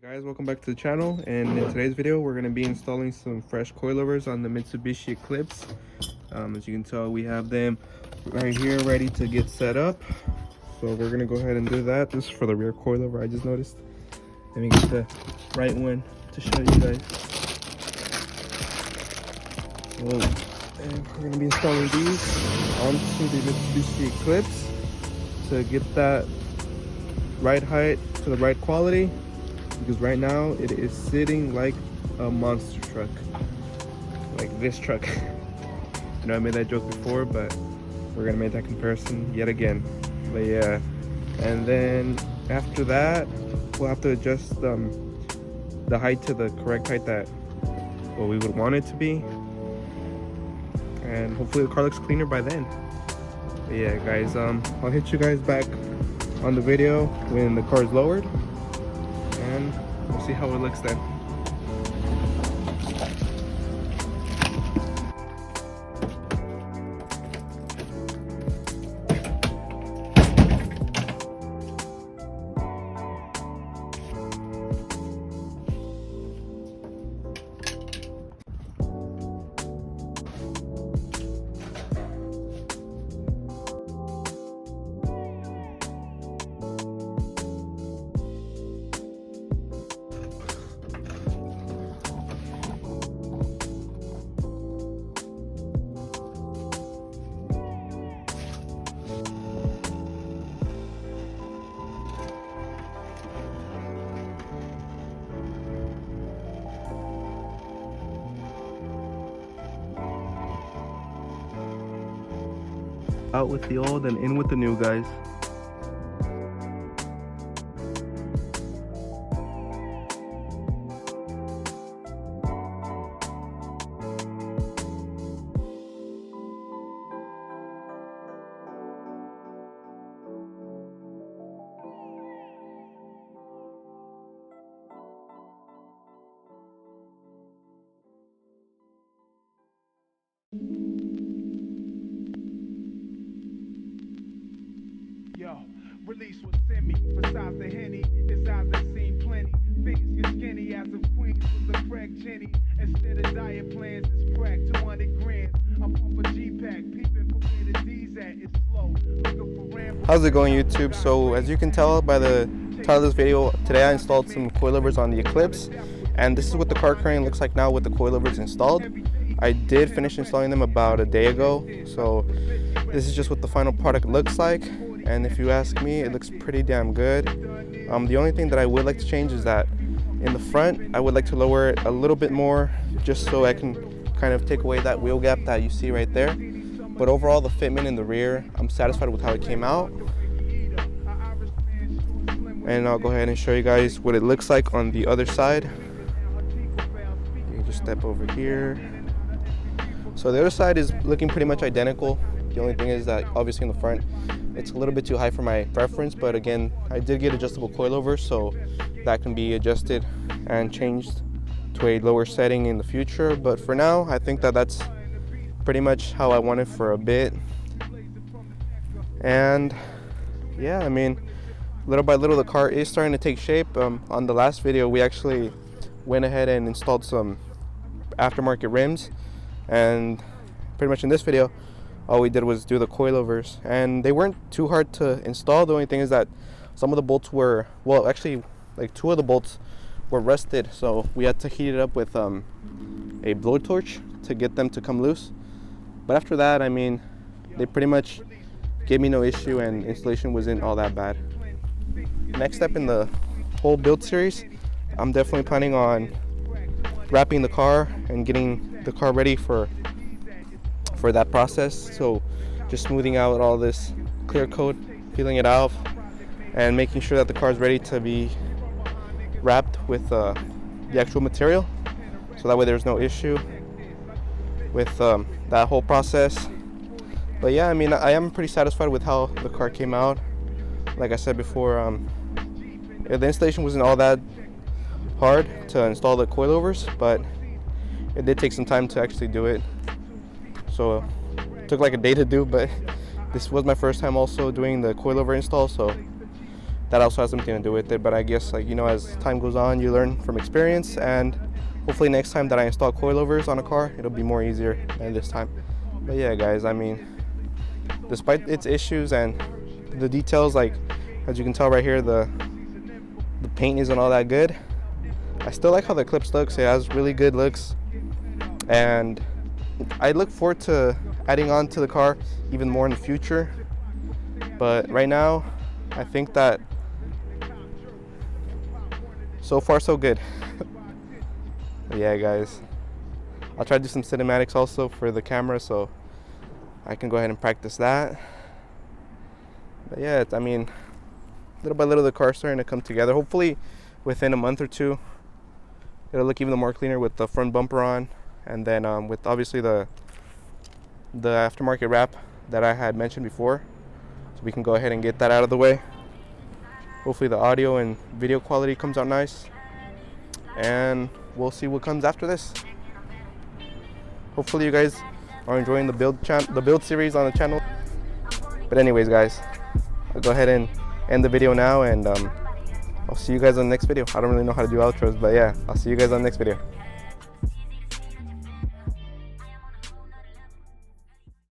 Guys, welcome back to the channel, and in today's video we're going to be installing some fresh coilovers on the Mitsubishi Eclipse. As you can tell, we have them right here ready to get set up, so we're going to go ahead and do that. This is for the rear coilover, I just noticed. Let me get the right one to show you guys. And we're going to be installing these onto the Mitsubishi Eclipse to get that right height to the right quality, because right now it is sitting like a monster truck, like this truck. I know I made that joke before, but we're gonna make that comparison yet again. But yeah, and then after that we'll have to adjust the height to the correct height that what we would want it to be, and hopefully the car looks cleaner by then. But yeah guys, I'll hit you guys back on the video when the car is lowered, and we'll see how it looks then. Out with the old and in with the new, guys. Yo, release was semi. Besides the Henny, his eyes that seen plenty. Things get skinny as of Queens was a crack Jenny. Instead of diet plans, it's crack 200 grand. I pump a G-Pack, peeping for where the D's at. It's slow, looking for ramble. How's it going, YouTube? So as you can tell by the title of this video, today I installed some coilovers on the Eclipse, and this is what the car currently looks like now with the coilovers installed. I did finish installing them about a day ago, so this is just what the final product looks like. And if you ask me, it looks pretty damn good. The only thing that I would like to change is that in the front, I would like to lower it a little bit more, just so I can kind of take away that wheel gap that you see right there. But overall, the fitment in the rear, I'm satisfied with how it came out. And I'll go ahead and show you guys what it looks like on the other side. You just step over here. So the other side is looking pretty much identical. The only thing is that obviously in the front, it's a little bit too high for my preference, but again, I did get adjustable coilovers, so that can be adjusted and changed to a lower setting in the future. But for now, I think that that's pretty much how I want it for a bit. And yeah, I mean, little by little, the car is starting to take shape. On the last video, we actually went ahead and installed some aftermarket rims, and pretty much in this video, all we did was do the coilovers, and they weren't too hard to install. The only thing is that some of the bolts were, well, actually like 2 of the bolts were rusted, so we had to heat it up with a blowtorch to get them to come loose. But after that, I mean, they pretty much gave me no issue, and installation wasn't all that bad. Next step in the whole build series, I'm definitely planning on wrapping the car and getting the car ready for that process. So just smoothing out all this clear coat, peeling it off, and making sure that the car is ready to be wrapped with the actual material, so that way there's no issue with that whole process. But yeah, I mean, I am pretty satisfied with how the car came out. Like I said before, the installation wasn't all that hard to install the coilovers, but it did take some time to actually do it. So it took like a day to do, but this was my first time also doing the coilover install, so that also has something to do with it. But I guess, like, you know, as time goes on, you learn from experience, and hopefully next time that I install coilovers on a car, it'll be more easier than this time. But yeah, guys, I mean, despite its issues and the details, like as you can tell right here, the paint isn't all that good. I still like how the Eclipse looks. It has really good looks, and I look forward to adding on to the car even more in the future. But right now, I think that so far so good. But yeah, guys, I'll try to do some cinematics also for the camera, so I can go ahead and practice that. But yeah, I mean, little by little the car's starting to come together. Hopefully within a month or two it'll look even more cleaner with the front bumper on, and then with obviously the aftermarket wrap that I had mentioned before, so we can go ahead and get that out of the way. Hopefully the audio and video quality comes out nice, and we'll see what comes after this. Hopefully you guys are enjoying the build series on the channel. But anyways, guys, I'll go ahead and end the video now, and I'll see you guys on the next video. I don't really know how to do outros, but yeah, I'll see you guys on the next video.